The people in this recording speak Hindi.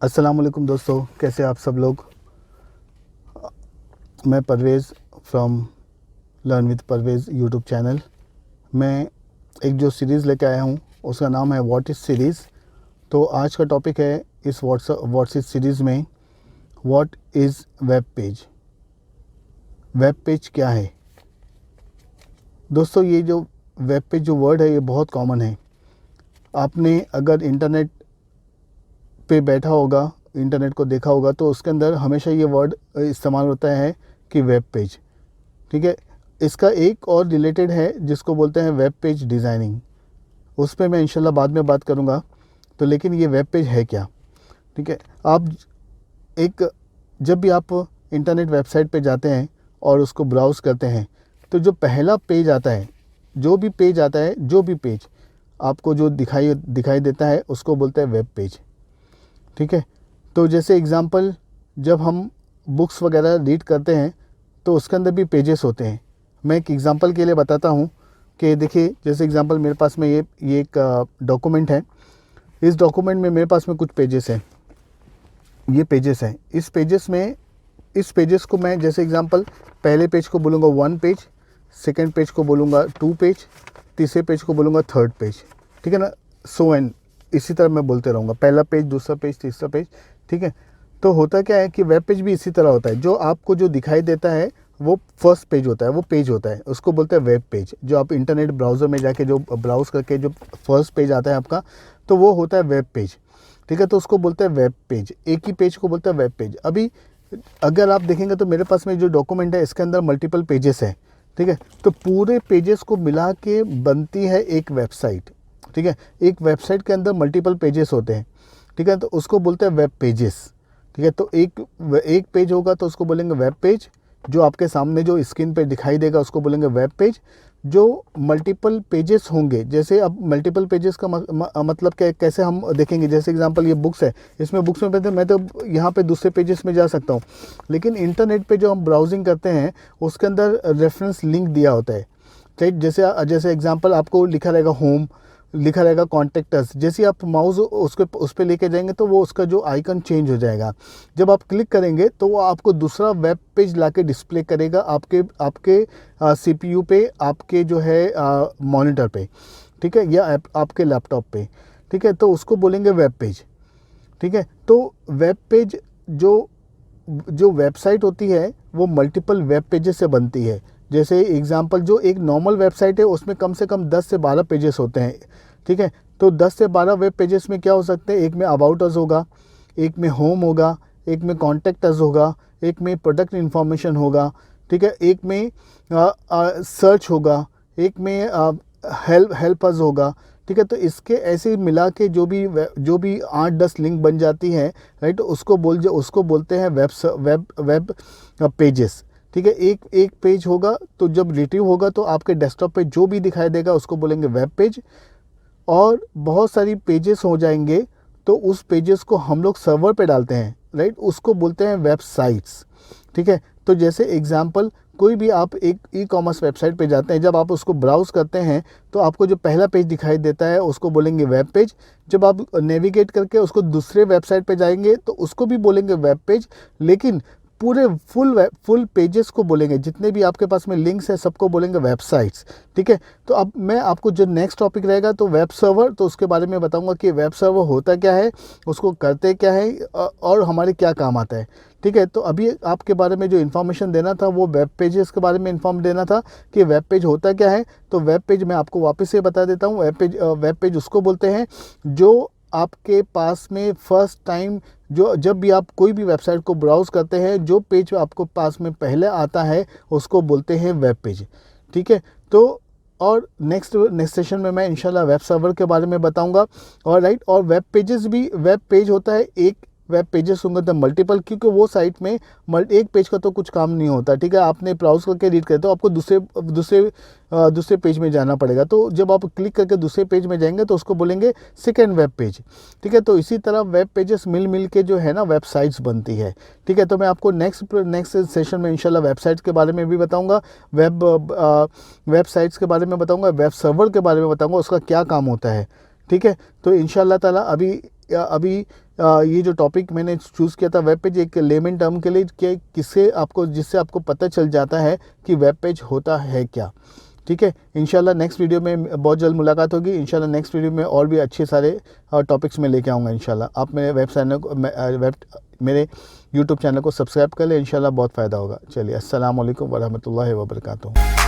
अस्सलाम वालेकुम दोस्तों, कैसे आप सब लोग। मैं Parvez from learn with Parvez YouTube channel. मैं एक जो सीरीज़ लेके आया हूँ उसका नाम है व्हाट इज़ सीरीज़। तो आज का टॉपिक है इस व्हाट्स इज़ सीरीज़ में what is web page. Web page क्या है दोस्तों? ये जो वेब पेज जो वर्ड है ये बहुत कॉमन है। आपने अगर इंटरनेट पे बैठा होगा, इंटरनेट को देखा होगा, तो उसके अंदर हमेशा ये वर्ड इस्तेमाल होता है कि वेब पेज। ठीक है, इसका एक और रिलेटेड है जिसको बोलते हैं वेब पेज डिज़ाइनिंग। उस पर मैं इंशाल्लाह बाद में बात करूँगा। तो लेकिन ये वेब पेज है क्या? ठीक है, आप एक जब भी आप इंटरनेट वेबसाइट पे जाते हैं और उसको ब्राउज़ करते हैं तो जो पहला पेज आता है, जो भी पेज आता है, जो भी पेज आपको जो दिखाई देता है उसको बोलते हैं वेब पेज। ठीक है, तो जैसे एग्ज़ाम्पल, जब हम बुक्स वगैरह रीड करते हैं तो उसके अंदर भी पेजेस होते हैं। मैं एक एग्ज़ाम्पल के लिए बताता हूँ कि देखिए, जैसे एग्ज़ाम्पल मेरे पास में ये एक डॉक्यूमेंट है। इस डॉक्यूमेंट में मेरे पास में कुछ पेजेस हैं, ये पेजेस हैं। इस पेजेस को मैं जैसे एग्ज़ाम्पल पहले पेज को बोलूँगा 1 पेज, सेकंड पेज को बोलूँगा 2 पेज, तीसरे पेज को बोलूँगा 3rd पेज। ठीक है ना, सो एंड इसी तरह मैं बोलते रहूँगा, पहला पेज, दूसरा पेज, तीसरा पेज। ठीक है, तो होता क्या है कि वेब पेज भी इसी तरह होता है। जो आपको जो दिखाई देता है वो फर्स्ट पेज होता है, वो पेज होता है, उसको बोलते हैं वेब पेज। जो आप इंटरनेट ब्राउज़र में जाके जो ब्राउज़ करके जो फर्स्ट पेज आता है आपका, तो वो होता है वेब पेज। ठीक है, तो उसको बोलते हैं वेब पेज। एक ही पेज को बोलते हैं वेब पेज। अभी अगर आप देखेंगे तो मेरे पास में जो डॉक्यूमेंट है इसके अंदर मल्टीपल पेजेस हैं। ठीक है, तो पूरे पेजेस को मिला के बनती है एक वेबसाइट। ठीक है, एक वेबसाइट के अंदर मल्टीपल पेजेस होते हैं। ठीक है, तो उसको बोलते हैं वेब पेजेस। ठीक है, तो एक पेज होगा तो उसको बोलेंगे वेब पेज। जो आपके सामने जो स्क्रीन पे दिखाई देगा उसको बोलेंगे वेब पेज। जो मल्टीपल पेजेस होंगे, जैसे अब मल्टीपल पेजेस का मतलब क्या, कैसे हम देखेंगे, जैसे एग्जांपल ये बुक्स है, इसमें बुक्स में मैं तो यहाँ पे दूसरे पेजेस में जा सकता हूँ। लेकिन इंटरनेट पे जो हम ब्राउजिंग करते हैं उसके अंदर रेफरेंस लिंक दिया होता है। ठीक, जैसे जैसे एग्जांपल आपको लिखा रहेगा होम, लिखा रहेगा कॉन्टेक्टस। जैसे आप माउस उस पर लेके जाएंगे तो वो उसका जो आइकन चेंज हो जाएगा। जब आप क्लिक करेंगे तो वो आपको दूसरा वेब पेज लाके डिस्प्ले करेगा आपके आपके सीपीयू पे, आपके जो है मॉनिटर पे। ठीक है, या आपके लैपटॉप पे। ठीक है, तो उसको बोलेंगे वेब पेज। ठीक है, तो वेब पेज जो जो वेबसाइट होती है वो मल्टीपल वेब पेजेस से बनती है। जैसे एग्जांपल, जो एक नॉर्मल वेबसाइट है उसमें कम से कम 10 से 12 पेजेस होते हैं। ठीक है, तो 10 से 12 वेब पेजेस में क्या हो सकते हैं, एक में अबाउट अस होगा, एक में होम होगा, एक में कॉन्टैक्ट अस होगा, एक में प्रोडक्ट इन्फॉर्मेशन होगा। ठीक है, एक में सर्च होगा, एक में हेल्प अस होगा। ठीक है, तो इसके ऐसे मिला के जो भी 8-10 लिंक बन जाती हैं, राइट, उसको बोलते हैं वेब पेजेस। ठीक है, एक पेज होगा तो जब रिट्रीव होगा तो आपके डेस्कटॉप पे जो भी दिखाई देगा उसको बोलेंगे वेब पेज। और बहुत सारी पेजेस हो जाएंगे तो उस पेजेस को हम लोग सर्वर पे डालते हैं, राइट, उसको बोलते हैं वेबसाइट्स। ठीक है, तो जैसे एग्जांपल, कोई भी आप एक ई कॉमर्स वेबसाइट पे जाते हैं, जब आप उसको ब्राउज़ करते हैं तो आपको जो पहला पेज दिखाई देता है उसको बोलेंगे वेब पेज। जब आप नेविगेट करके उसको दूसरे वेबसाइट पे जाएंगे तो उसको भी बोलेंगे वेब पेज। लेकिन पूरे फुल पेजेस को बोलेंगे, जितने भी आपके पास में लिंक्स हैं सबको बोलेंगे वेबसाइट्स। ठीक है, तो अब मैं आपको जो नेक्स्ट टॉपिक रहेगा तो वेब सर्वर, तो उसके बारे में बताऊंगा कि वेब सर्वर होता क्या है, उसको करते क्या है, और हमारे क्या काम आता है। ठीक है, तो अभी आपके बारे में जो इन्फॉर्मेशन देना था वो वेब पेजेस के बारे में इन्फॉर्म देना था कि वेब पेज होता क्या है। तो वेब पेज मैं आपको वापस से बता देता हूँ। वेब पेज उसको बोलते हैं जो आपके पास में फर्स्ट टाइम, जो जब भी आप कोई भी वेबसाइट को ब्राउज़ करते हैं, जो पेज आपको पास में पहले आता है उसको बोलते हैं वेब पेज। ठीक है, तो और नेक्स्ट सेशन में मैं इंशाल्लाह वेब सर्वर के बारे में बताऊंगा। और राइट, और वेब पेजेस भी, वेब पेज होता है एक, वेब पेजेस होंगे तो मल्टीपल, क्योंकि वो साइट में एक पेज का तो कुछ काम नहीं होता। ठीक है, आपने ब्राउज करके रीड करते हो, आपको दूसरे पेज में जाना पड़ेगा। तो जब आप क्लिक करके दूसरे पेज में जाएंगे तो उसको बोलेंगे सेकेंड वेब पेज। ठीक है, तो इसी तरह वेब पेजेस मिल के जो है ना वेबसाइट्स बनती है। ठीक है, तो मैं आपको नेक्स्ट सेशन में इंशाल्लाह वेबसाइट्स के बारे में भी बताऊंगा, वेबसाइट्स के बारे में बताऊंगा, वेब सर्वर के बारे में बताऊंगा, उसका क्या काम होता है। ठीक है, तो इंशाल्लाह ताला अभी ये जो टॉपिक मैंने चूज़ किया था वेब पेज एक लेमन टर्म के लिए कि जिससे आपको पता चल जाता है कि वेब पेज होता है क्या। ठीक है, इंशाल्लाह नेक्स्ट वीडियो में बहुत जल्द मुलाकात होगी। इंशाल्लाह नेक्स्ट वीडियो में और भी अच्छे सारे टॉपिक्स में लेके आऊँगा इंशाल्लाह। आप मेरे यूट्यूब चैनल को सब्सक्राइब कर लें, इंशाल्लाह बहुत फ़ायदा होगा। चलिए, अस्सलाम वालेकुम वरहमतुल्लाहि वबरकातुहू।